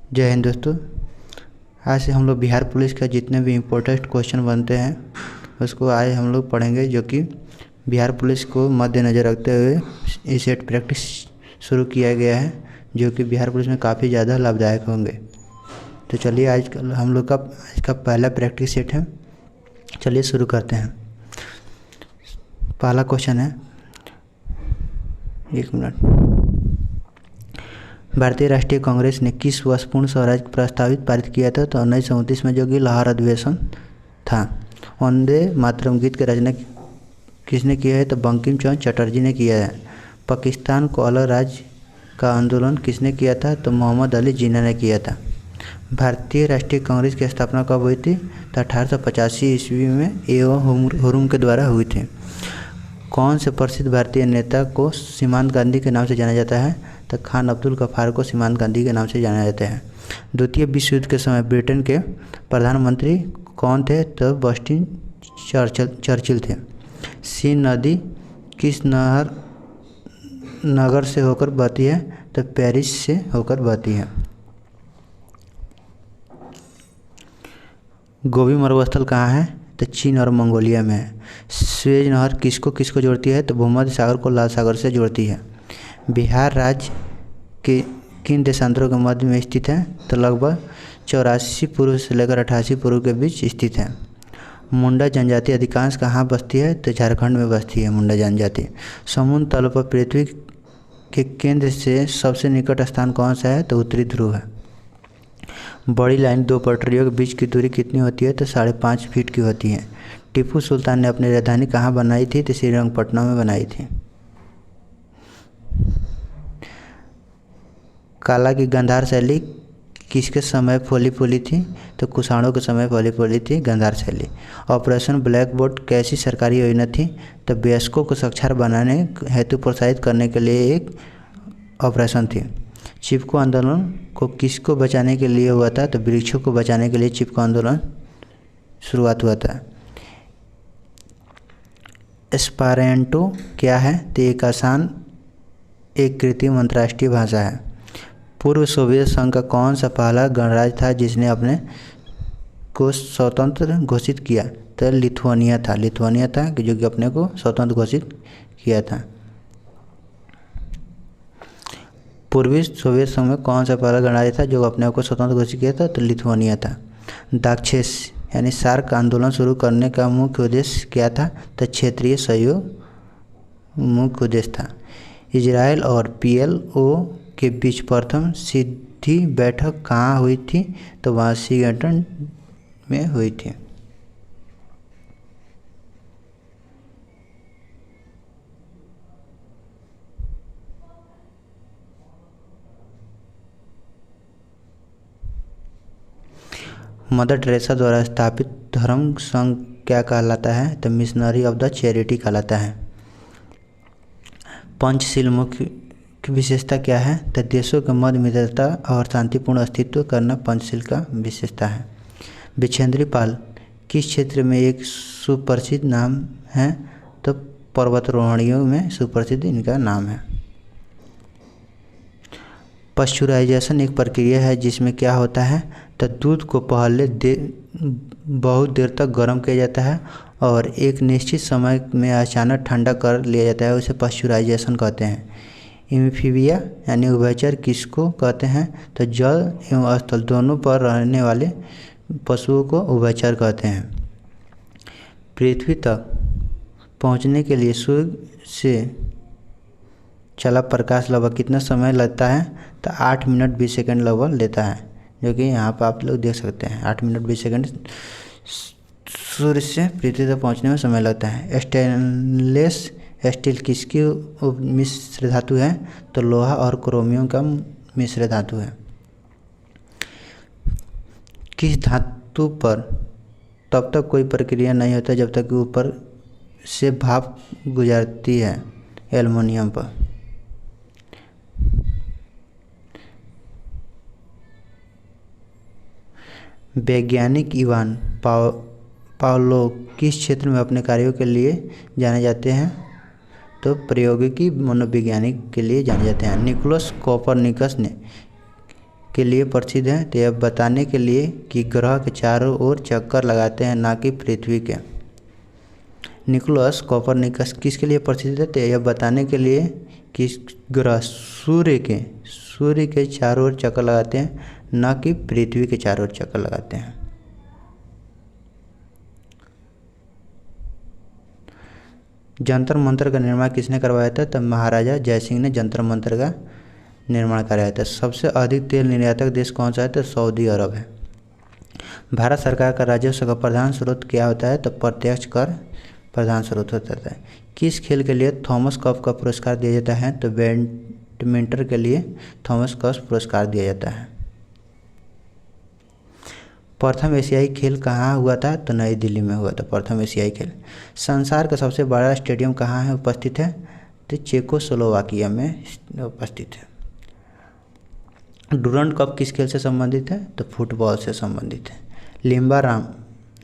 जय हिंद दोस्तों। आज से हम लोग बिहार पुलिस का जितने भी इम्पोर्टेंट क्वेश्चन बनते हैं उसको आज हम लोग पढ़ेंगे, जो कि बिहार पुलिस को मद्देनज़र रखते हुए इस सेट प्रैक्टिस शुरू किया गया है, जो कि बिहार पुलिस में काफ़ी ज़्यादा लाभदायक होंगे। तो चलिए आज हम लोग का इसका पहला प्रैक्टिस सेट है। चलिए शुरू करते हैं। पहला क्वेश्चन है, एक मिनट। भारतीय राष्ट्रीय कांग्रेस ने किस वर्ष पूर्ण स्वराज प्रस्तावित पारित किया था? तो 1929 में, जो कि लाहौर अधिवेशन था। वंदे मातरम गीत की रचना किसने किया है? तो बंकिम चंद्र चटर्जी ने किया है। पाकिस्तान को अलग राज्य का आंदोलन किसने किया था? तो मोहम्मद अली जिन्ना ने किया था। भारतीय राष्ट्रीय कांग्रेस की स्थापना कब हुई थी? तो 1885 ईस्वी में एवं हुरुम के द्वारा हुई थी। कौन से प्रसिद्ध भारतीय नेता को सीमांत गांधी के नाम से जाना जाता है? तो खान अब्दुल गफ्फार को सीमांत गांधी के नाम से जाना जाता है। द्वितीय विश्व युद्ध के समय ब्रिटेन के प्रधानमंत्री कौन थे? तो बस्टिन चर्चिल थे। सीन नदी किस नगर से होकर बहती है? तो पेरिस से होकर बहती है। गोबी मरुस्थल कहाँ है? तो चीन और मंगोलिया में है। स्वेज नहर किसको किसको जोड़ती है? तो भूमध्य सागर को लाल सागर से जोड़ती है। बिहार राज्य के किन देशांतरों के मध्य में स्थित है? तो लगभग 84 पूर्व से लेकर 88 पूर्व के बीच स्थित है। मुंडा जनजाति अधिकांश कहाँ बसती है? तो झारखंड में बसती है मुंडा जनजाति। समुद्र तल पर पृथ्वी के केंद्र से सबसे निकट स्थान कौन सा है? तो उत्तरी ध्रुव है। बड़ी लाइन दो पटरियों के बीच की दूरी कितनी होती है? तो 5.5 फीट की होती है। टीपू सुल्तान ने अपनी राजधानी कहाँ बनाई थी? तो श्रीरंगपट्टनम में बनाई थी। काला की गांधार शैली किसके समय फूली फूली थी? तो कुषाणों के समय फूली फूली थी गांधार शैली। ऑपरेशन ब्लैक बोर्ड कैसी सरकारी योजना थी? तो वयस्कों को साक्षर बनाने हेतु प्रोत्साहित करने के लिए एक ऑपरेशन थी। चिपको आंदोलन को किसको बचाने के लिए हुआ था? तो वृक्षों को बचाने के लिए चिपको आंदोलन शुरुआत हुआ था। एस्पेरेंटो क्या है? तो एक आसान एक कृत्रिम अंतर्राष्ट्रीय भाषा है। पूर्व सोवियत संघ का कौन सा पहला गणराज्य था जिसने अपने को स्वतंत्र घोषित किया? तो लिथुआनिया था। लिथुआनिया था जो कि अपने को स्वतंत्र घोषित किया था। पूर्वी सोवियत संघ में कौन सा पहला गणराज्य था जो अपने को स्वतंत्र घोषित किया था? तो लिथुआनिया था। दाक्षेस यानी सार्क आंदोलन शुरू करने का मुख्य उद्देश्य क्या था? तो क्षेत्रीय सहयोग मुख्य उद्देश्य था। इजराइल और PLO के बीच प्रथम सीधी बैठक कहाँ हुई थी? तो वाशिंगटन में हुई थी। मदर टेरेसा द्वारा स्थापित धर्म संघ क्या कहलाता है? तो मिशनरी ऑफ द चैरिटी कहलाता है। पंचशील मुख्य विशेषता क्या है? तो देशों के मध्य मित्रता और शांतिपूर्ण अस्तित्व करना पंचशील का विशेषता है। बिछेंद्री पाल किस क्षेत्र में एक सुप्रसिद्ध नाम है? तो पर्वतारोहणियों में सुप्रसिद्ध इनका नाम है। पाश्चुराइजेशन एक प्रक्रिया है जिसमें क्या होता है? तो दूध को पहले बहुत देर तक गर्म किया जाता है और एक निश्चित समय में अचानक ठंडा कर लिया जाता है। उसे पाश्चुराइजेशन कहते हैं। एम्फीबिया यानी उभयचर किसको कहते हैं? तो जल एवं स्थल दोनों पर रहने वाले पशुओं को उभयचर कहते हैं। पृथ्वी तक पहुंचने के लिए सूर्य से चला प्रकाश लगभग कितना समय लगता है? तो 8 मिनट 20 सेकंड लगभग लेता है, जो कि यहाँ पर आप लोग देख सकते हैं। 8 मिनट 20 सेकंड सूर्य से पृथ्वी तक पहुँचने में समय लगता है। स्टेनलेस स्टील किसकी मिश्र धातु है? तो लोहा और क्रोमियम का मिश्र धातु है। किस धातु पर तब तक कोई प्रक्रिया नहीं होता जब तक कि ऊपर से भाप गुजरती है? एल्युमिनियम पर। वैज्ञानिक इवान पावलोव किस क्षेत्र में अपने कार्यों के लिए जाने जाते हैं? तो प्रौद्योगिकी मनोविज्ञानिक के लिए जाने जाते हैं। निकोलस कोपरनिकस ने के लिए प्रसिद्ध है? तो यह बताने के लिए कि ग्रह के चारों ओर चक्कर लगाते हैं, ना कि पृथ्वी के। निकोलस कोपरनिकस किसके लिए प्रसिद्ध है? तो यह बताने के लिए कि ग्रह सूर्य के चारों ओर चक्कर लगाते हैं, न कि पृथ्वी के चारों ओर चक्कर लगाते हैं। जंतर मंतर का निर्माण किसने करवाया था? तो महाराजा जयसिंह ने जंतर मंतर का निर्माण कराया था। सबसे अधिक तेल निर्यातक देश कौन सा है? तो सऊदी अरब है। भारत सरकार का राजस्व का प्रधान स्रोत क्या होता है? तो प्रत्यक्ष कर प्रधान स्रोत होता है। किस खेल के लिए थॉमस कप का पुरस्कार दिया जाता है? तो बैडमिंटन के लिए थॉमस कप पुरस्कार दिया जाता है। प्रथम एशियाई खेल कहाँ हुआ था? तो नई दिल्ली में हुआ था प्रथम एशियाई खेल। संसार का सबसे बड़ा स्टेडियम कहाँ है उपस्थित है? तो चेकोस्लोवाकिया में उपस्थित है। डुरंड कप किस खेल से संबंधित है? तो फुटबॉल से संबंधित है। लिम्बाराम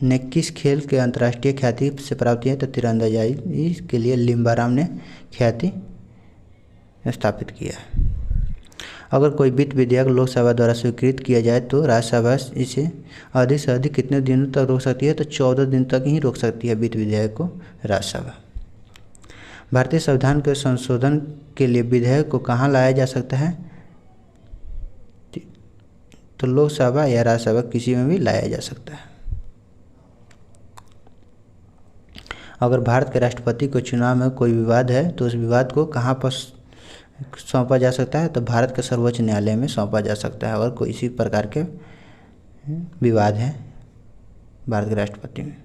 ने किस खेल के अंतर्राष्ट्रीय ख्याति से प्राप्त किया? तो तीरंदाजी के लिए लिम्बाराम ने ख्याति स्थापित किया है। अगर कोई वित्त विधेयक लोकसभा द्वारा स्वीकृत किया जाए तो राज्यसभा इसे अधिक से अधिक कितने दिनों तक रोक सकती है? तो 14 दिन तक ही रोक सकती है वित्त विधेयक को राज्यसभा। भारतीय संविधान के संशोधन के लिए विधेयक को कहाँ लाया जा सकता है? तो लोकसभा या राज्यसभा किसी में भी लाया जा सकता है। अगर भारत के राष्ट्रपति को चुनाव में कोई विवाद है तो उस विवाद को कहाँ पर सौंपा जा सकता है? तो भारत के सर्वोच्च न्यायालय में सौंपा जा सकता है अगर कोई इसी प्रकार के विवाद है भारत के राष्ट्रपति में।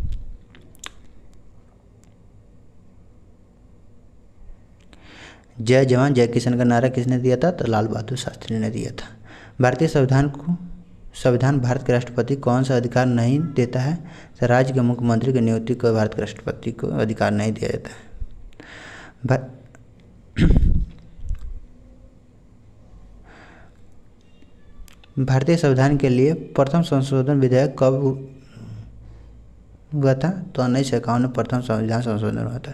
जय जवान जय किसान का नारा किसने दिया था? तो लाल बहादुर शास्त्री ने दिया था। भारतीय संविधान भारत के राष्ट्रपति कौन सा अधिकार नहीं देता है? तो राज्य के मुख्यमंत्री की नियुक्ति को भारत के राष्ट्रपति को अधिकार नहीं दिया जाता है। भारतीय संविधान के लिए प्रथम संशोधन विधेयक कब हुआ था? तो 1951 में प्रथम संविधान संशोधन हुआ था।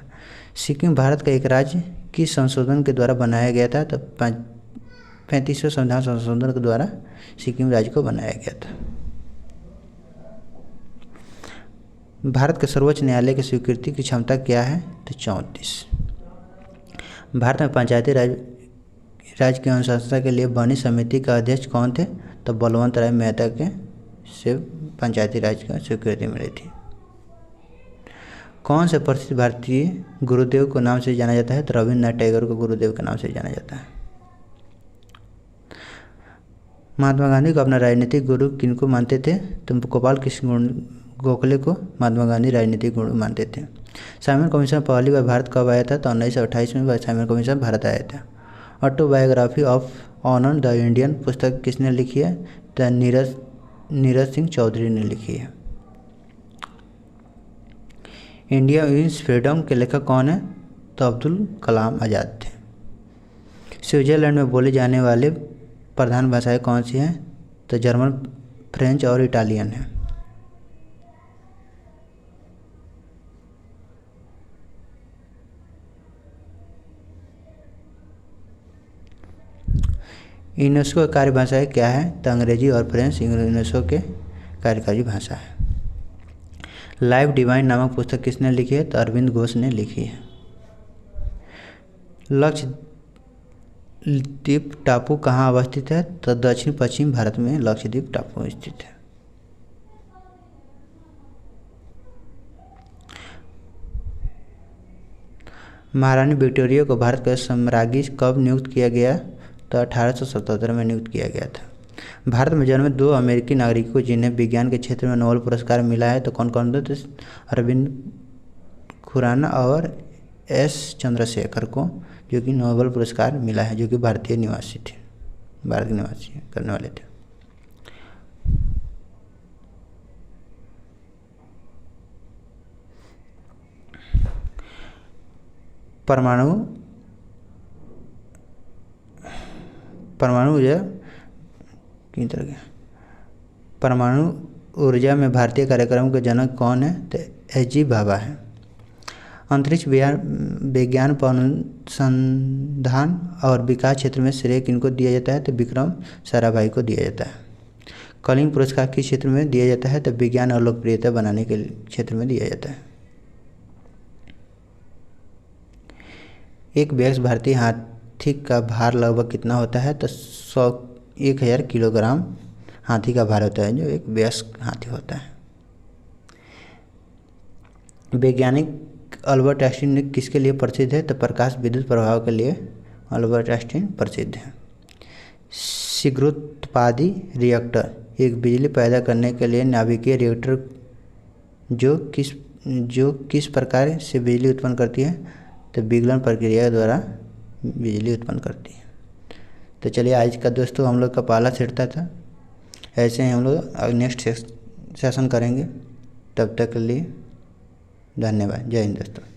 सिक्किम भारत का एक राज्य किस संशोधन के द्वारा बनाया गया था? तो 35वें संविधान संशोधन के द्वारा सिक्किम राज्य को बनाया गया था। भारत के सर्वोच्च न्यायालय की स्वीकृति की क्षमता क्या है? तो 34। भारत में पंचायती राज की अनुशंसा के लिए बनी समिति का अध्यक्ष कौन थे? तो बलवंत राय मेहता के से पंचायती राज की स्वीकृति मिली थी। कौन से प्रसिद्ध भारतीय गुरुदेव को नाम से जाना जाता है? तो रविन्द्रनाथ टैगोर को गुरुदेव के नाम से जाना जाता है। महात्मा गांधी को अपना राजनीतिक गुरु किनको मानते थे? तो गोपाल कृष्ण गोखले को महात्मा गांधी राजनीतिक गुरु मानते थे। साइमन कमीशन पहली बार भारत कब आया था? तो 1928 में साइमन कमीशन भारत आया था। Autobiography of honour the Indian पुस्तक किसने लिखी है? तो नीरज सिंह चौधरी ने लिखी है। इंडिया विंस फ्रीडम के लेखक कौन है? तो अब्दुल कलाम आज़ाद थे। स्विट्जरलैंड में बोली जाने वाले प्रधान भाषाएं कौन सी हैं? तो जर्मन, फ्रेंच और इटालियन है। यूनेस्को की कार्य भाषाएं क्या है? तो अंग्रेजी और फ्रेंच यूनेस्को के कार्यकारी भाषा है। लाइफ डिवाइन नामक पुस्तक किसने लिखी है? तो अरविंद घोष ने लिखी है। लक्षद्वीप टापू कहाँ अवस्थित है? तो दक्षिण पश्चिम भारत में लक्षद्वीप टापू स्थित है। महारानी विक्टोरिया को भारत का सम्राज्ञी कब नियुक्त किया गया? तो 1877 में नियुक्त किया गया था। भारत में जन्मे 2 अमेरिकी नागरिकों जिन्हें विज्ञान के क्षेत्र में नोबेल पुरस्कार मिला है तो कौन कौन थे? तो अरविंद खुराना और एस चंद्रशेखर को जो कि नोबेल पुरस्कार मिला है, जो कि भारतीय निवासी थे, भारत के निवासी करने वाले थे। परमाणु ऊर्जा में भारतीय कार्यक्रम के जनक कौन है? तो एच जी भाभा है। अंतरिक्ष विज्ञान पर अनुसंधान और विकास क्षेत्र में श्रेय किनको दिया जाता है? तो विक्रम साराभाई को दिया जाता है। कलिंग पुरस्कार किस क्षेत्र में दिया जाता है? तो विज्ञान और लोकप्रियता बनाने के क्षेत्र में दिया जाता है। एक वयस्क भारतीय हाथी का भार लगभग कितना होता है? तो 1000 किलोग्राम हाथी का भार होता है, जो एक वयस्क हाथी होता है। वैज्ञानिक अल्बर्ट आइंस्टीन किसके लिए प्रसिद्ध है? तो प्रकाश विद्युत प्रभाव के लिए अल्बर्ट आइंस्टीन प्रसिद्ध है। शीघ्रोत्पादी रिएक्टर एक बिजली पैदा करने के लिए नाभिकीय रिएक्टर जो किस प्रकार से बिजली उत्पन्न करती है? तो विगलन प्रक्रिया द्वारा बिजली उत्पन्न करती है। तो चलिए, आज का दोस्तों हम लोग का पहला सेट था। ऐसे ही हम लोग नेक्स्ट सेशन करेंगे। तब तक के लिए धन्यवाद। जय हिंद दोस्तों।